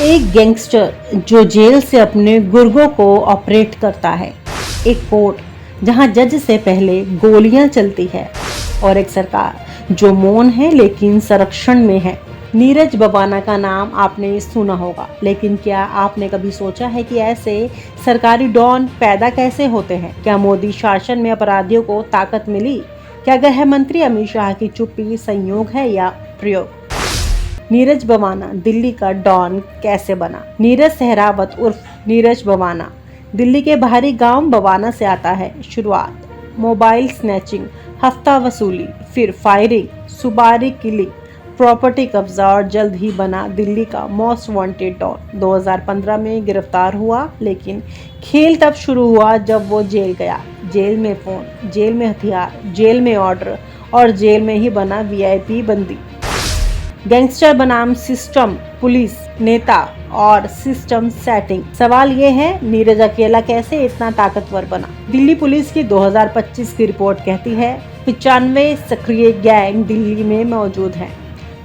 एक गैंगस्टर जो जेल से अपने गुर्गों को ऑपरेट करता है, एक कोर्ट जहां जज से पहले गोलियां चलती है और एक सरकार जो मौन है लेकिन संरक्षण में है। नीरज बवाना का नाम आपने सुना होगा, लेकिन क्या आपने कभी सोचा है कि ऐसे सरकारी डॉन पैदा कैसे होते हैं? क्या मोदी शासन में अपराधियों को ताकत मिली? क्या गृह मंत्री अमित शाह की चुप्पी संयोग है या प्रयोग? नीरज बवाना दिल्ली का डॉन कैसे बना? नीरज सहरावत उर्फ नीरज बवाना दिल्ली के बाहरी गांव बवाना से आता है। शुरुआत मोबाइल स्नैचिंग, हफ्ता वसूली, फिर फायरिंग, सुपारी किलिंग, प्रॉपर्टी कब्जा और जल्द ही बना दिल्ली का मोस्ट वांटेड डॉन। 2015 में गिरफ्तार हुआ, लेकिन खेल तब शुरू हुआ जब वो जेल गया। जेल में फोन, जेल में हथियार, जेल में ऑर्डर और जेल में ही बना वीआईपी बंदी। गैंगस्टर बनाम सिस्टम, पुलिस, नेता और सिस्टम सेटिंग। सवाल ये है, नीरज अकेला कैसे इतना ताकतवर बना? दिल्ली पुलिस की 2025 की रिपोर्ट कहती है 95 सक्रिय गैंग दिल्ली में मौजूद हैं,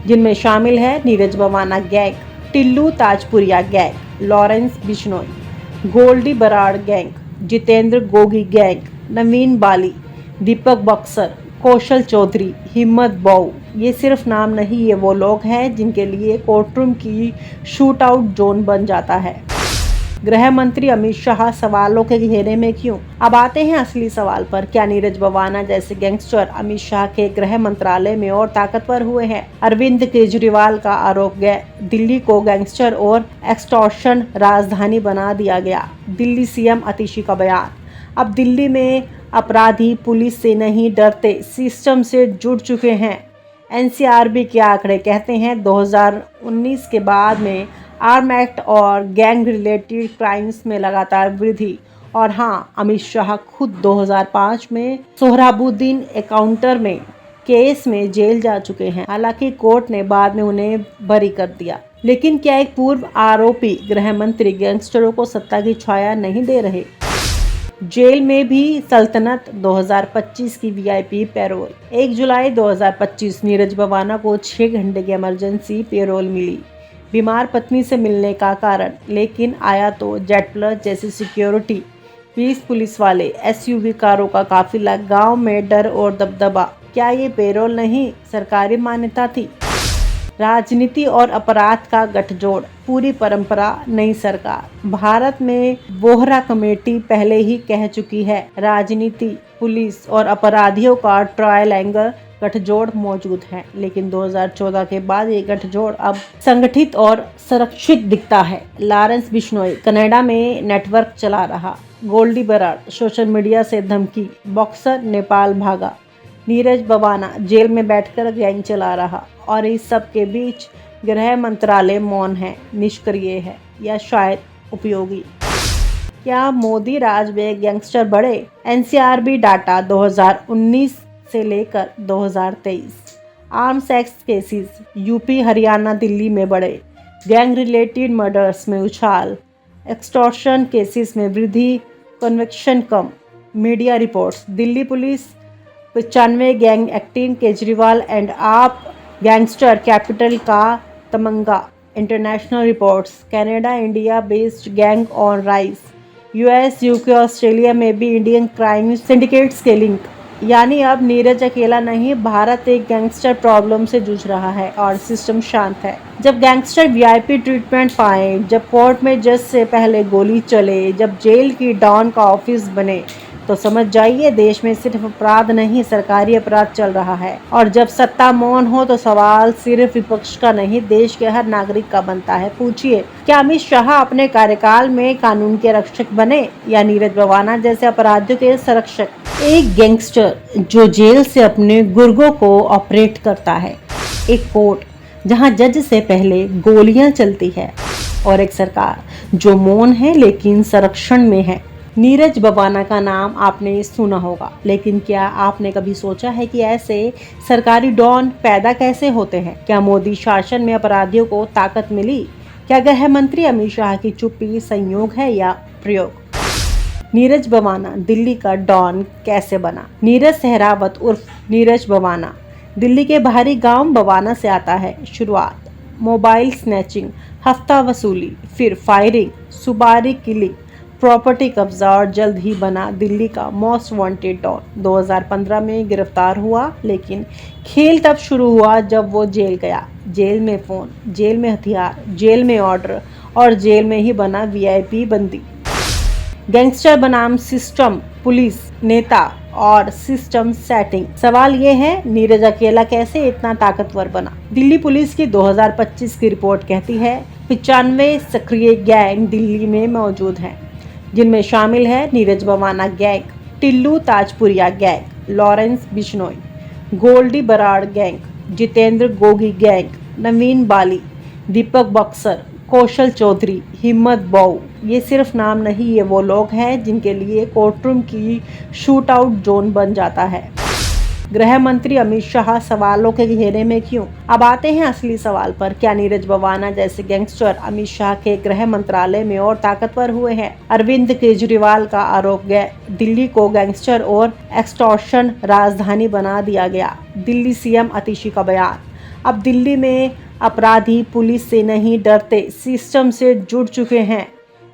जिनमें शामिल है Neeraj Bawana gang, Tillu Tajpuriya gang, Lawrence Bishnoi, Goldie Brar gang, Jitendra Gogi gang, Naveen Bali, Deepak Boxer, Kaushal Chaudhary, Himmat Bau. ये सिर्फ नाम नहीं, ये वो लोग हैं जिनके लिए कोर्टरूम की शूट आउट जोन बन जाता है। गृह मंत्री अमित शाह सवालों के घेरे में क्यों? अब आते हैं असली सवाल पर। क्या नीरज बवाना जैसे गैंगस्टर अमित शाह के गृह मंत्रालय में और ताकतवर हुए हैं? अरविंद केजरीवाल का आरोप, दिल्ली को गैंगस्टर और एक्सटॉर्शन राजधानी बना दिया गया। दिल्ली सीएम आतिशी का बयान, अब दिल्ली में अपराधी पुलिस से नहीं डरते, सिस्टम से जुड़ चुके हैं। एनसीआरबी के आंकड़े कहते हैं 2019 के बाद में आर्म एक्ट और गैंग रिलेटेड क्राइम्स में लगातार वृद्धि। और हाँ, अमित शाह खुद 2005 में सोहराबुद्दीन एनकाउंटर में केस में जेल जा चुके हैं। हालांकि कोर्ट ने बाद में उन्हें बरी कर दिया। लेकिन क्या एक पूर्व आरोपी गृह मंत्री गैंगस्टरों को सत्ता की छाया नहीं दे रहे? जेल में भी सल्तनत, 2025 की वीआईपी पैरोल। 1 जुलाई 2025 नीरज बवाना को 6 घंटे की इमरजेंसी पैरोल मिली, बीमार पत्नी से मिलने का कारण। लेकिन आया तो जेट प्लस जैसी सिक्योरिटी, 20 पुलिस वाले, एसयूवी कारों का काफिला, गांव में डर और दबदबा। क्या ये पैरोल नहीं, सरकारी मान्यता थी? राजनीति और अपराध का गठजोड़, पूरी परंपरा, नई सरकार। भारत में बोहरा कमेटी पहले ही कह चुकी है, राजनीति, पुलिस और अपराधियों का ट्रायल एंगल गठजोड़ मौजूद है। लेकिन 2014 के बाद ये गठजोड़ अब संगठित और सुरक्षित दिखता है। लॉरेंस बिश्नोई कनाडा में नेटवर्क चला रहा, गोल्डी बराड़ सोशल मीडिया से धमकी, बॉक्सर नेपाल भागा, नीरज बवाना जेल में बैठकर गैंग चला रहा। और इस सब के बीच गृह मंत्रालय मौन है, निष्क्रिय है, या शायद उपयोगी। क्या मोदी राज में गैंगस्टर बढ़े? एनसीआरबी डाटा 2019 से लेकर 2023, arms act cases UP, Haryana, Delhi में बढ़े, गैंग रिलेटेड मर्डर्स में उछाल, एक्सटॉर्शन केसेस में वृद्धि, कन्विक्शन कम। Media reports, Delhi police 95 gang active, Kejriwal and AAP gangster capital का तमंगा। International reports, Canada India based gang on rise, US, UK, Australia में भी इंडियन क्राइम सिंडिकेट्स के लिंक। यानी अब नीरज अकेला नहीं, भारत एक गैंगस्टर प्रॉब्लम से जूझ रहा है और सिस्टम शांत है। जब गैंगस्टर वीआईपी ट्रीटमेंट पाए, जब कोर्ट में जज से पहले गोली चले, जब जेल की डॉन का ऑफिस बने, तो समझ जाइए देश में सिर्फ अपराध नहीं, सरकारी अपराध चल रहा है। और जब सत्ता मौन हो तो सवाल सिर्फ विपक्ष का नहीं, देश के हर नागरिक का बनता है। पूछिए, क्या अमित शाह अपने कार्यकाल में कानून के रक्षक बने या नीरज बवाना जैसे अपराधियों के संरक्षक? एक गैंगस्टर जो जेल से अपने गुर्गों को ऑपरेट करता है, एक कोर्ट जहां जज से पहले गोलियां चलती है और एक सरकार जो मौन है लेकिन संरक्षण में है। नीरज बवाना का नाम आपने सुना होगा, लेकिन क्या आपने कभी सोचा है कि ऐसे सरकारी डॉन पैदा कैसे होते हैं? क्या मोदी शासन में अपराधियों को ताकत मिली? क्या गृह मंत्री अमित शाह की चुप्पी संयोग है या प्रयोग? नीरज बवाना दिल्ली का डॉन कैसे बना? नीरज सहरावत उर्फ नीरज बवाना दिल्ली के बाहरी गांव बवाना से आता है। शुरुआत मोबाइल स्नैचिंग, हफ्ता वसूली, फिर फायरिंग, सुपारी किलिंग, प्रॉपर्टी कब्जा और जल्द ही बना दिल्ली का मोस्ट वांटेड डॉन। 2015 में गिरफ्तार हुआ, लेकिन खेल तब शुरू हुआ जब वो जेल गया। जेल में फ़ोन, जेल में हथियार, जेल में ऑर्डर और जेल में ही बना वीआईपी बंदी। गैंगस्टर बनाम सिस्टम, पुलिस, नेता और सिस्टम सेटिंग। सवाल ये है, नीरज अकेला कैसे इतना ताकतवर बना? दिल्ली पुलिस की 2025 की रिपोर्ट कहती है 95 सक्रिय गैंग दिल्ली में मौजूद हैं, जिनमें शामिल है Neeraj Bawana gang, Tillu Tajpuriya gang, Lawrence Bishnoi, Goldie Brar gang, Jitendra Gogi gang, Naveen Bali, Deepak Boxer, Kaushal Chaudhary, Himmat Bau. ये सिर्फ नाम नहीं, ये वो लोग हैं जिनके लिए कोर्टरूम की शूट आउट जोन बन जाता है। गृह मंत्री अमित शाह सवालों के घेरे में क्यों? अब आते हैं असली सवाल पर। क्या नीरज बवाना जैसे गैंगस्टर अमित शाह के गृह मंत्रालय में और ताकतवर हुए हैं? अरविंद केजरीवाल का आरोप है, दिल्ली को गैंगस्टर और एक्सटॉर्शन राजधानी बना दिया गया। दिल्ली सीएम आतिशी का बयान। अब दिल्ली में अपराधी पुलिस से नहीं डरते, सिस्टम से जुड़ चुके हैं।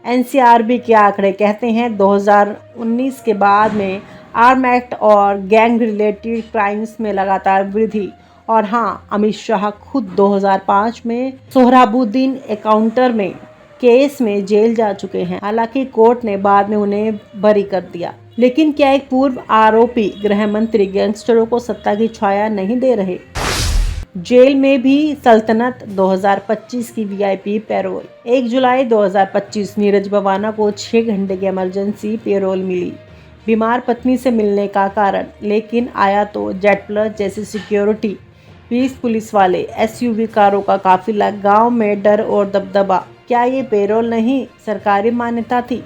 एनसीआरबी के आंकड़े कहते हैं 2019 के बाद में आर्म एक्ट और गैंग रिलेटेड क्राइम्स में लगातार वृद्धि। और हाँ, अमित शाह खुद 2005 में सोहराबुद्दीन एनकाउंटर में केस में जेल जा चुके हैं। हालांकि कोर्ट ने बाद में उन्हें बरी कर दिया। लेकिन क्या एक पूर्व आरोपी गृह मंत्री गैंगस्टरों को सत्ता की छाया नहीं दे रहे? जेल में भी सल्तनत। 2025 की वीआईपी पैरोल। 1 जुलाई 2025 नीरज बवाना को 6 घंटे की इमरजेंसी पैरोल मिली, बीमार पत्नी से मिलने का कारण। लेकिन आया तो जेट प्लस जैसी सिक्योरिटी, 20 पुलिस वाले, एसयूवी कारों का काफिला, गांव में डर और दबदबा। क्या ये पैरोल नहीं, सरकारी मान्यता थी?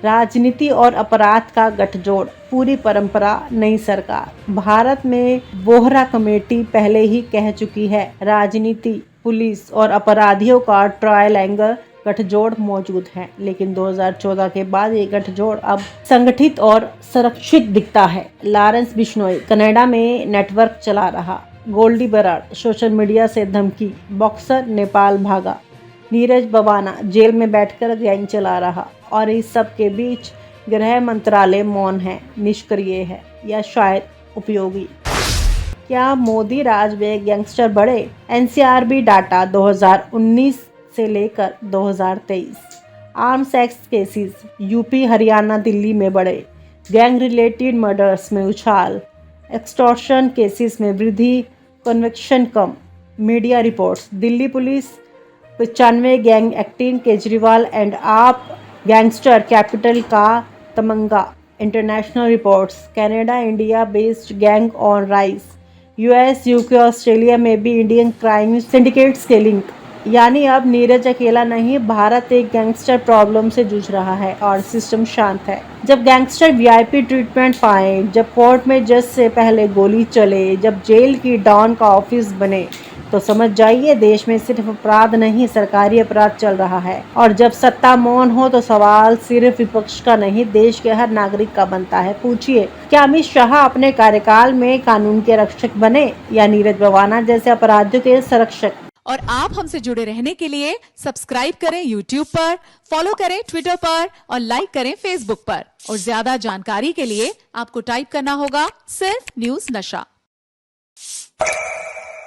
राजनीति और अपराध का गठजोड़, पूरी परंपरा, नई सरकार। भारत में बोहरा कमेटी पहले ही कह चुकी है, राजनीति, पुलिस और अपराधियों का ट्रायलैंगल गठजोड़ मौजूद है। लेकिन 2014 के बाद ये गठजोड़ अब संगठित और सुरक्षित दिखता है। लॉरेंस बिश्नोई कनाडा में नेटवर्क चला रहा। गोल्डी बराड़ सोशल मीडिया से धमकी, बॉक्सर नेपाल भागा। नीरज बवाना जेल में बैठकर गैंग चला रहा। और इस सब के बीच गृह मंत्रालय मौन है, निष्क्रिय है, या शायद उपयोगी। क्या मोदी राज में गैंगस्टर बढ़े? एनसीआरबी डाटा 2019 से लेकर 2023। Arms act cases UP, Haryana, Delhi में बढ़े। गैंग रिलेटेड मर्डर्स में उछाल, एक्सटॉर्शन केसेस में वृद्धि, कन्विक्शन कम। Media reports, Delhi police 95 gang acting, Kejriwal and AAP gangster capital का तमंगा। International reports, Canada India based gang on rise. US, UK, Australia में भी इंडियन क्राइम सिंडिकेट्स के लिंक। यानी अब नीरज अकेला नहीं, भारत एक गैंगस्टर प्रॉब्लम से जूझ रहा है और सिस्टम शांत है। जब गैंगस्टर वीआईपी ट्रीटमेंट पाए, जब कोर्ट में जज से पहले गोली चले, जब जेल की डॉन का ऑफिस बने, तो समझ जाइए देश में सिर्फ अपराध नहीं, सरकारी अपराध चल रहा है। और जब सत्ता मौन हो तो सवाल सिर्फ विपक्ष का नहीं, देश के हर नागरिक का बनता है। पूछिए, क्या अमित शाह अपने कार्यकाल में कानून के रक्षक बने या नीरज बवाना जैसे अपराधियों के संरक्षक? और आप हमसे जुड़े रहने के लिए सब्सक्राइब करें YouTube पर, फॉलो करें Twitter पर और लाइक करें Facebook पर। और ज्यादा जानकारी के लिए आपको टाइप करना होगा सिर्फ न्यूज नशा।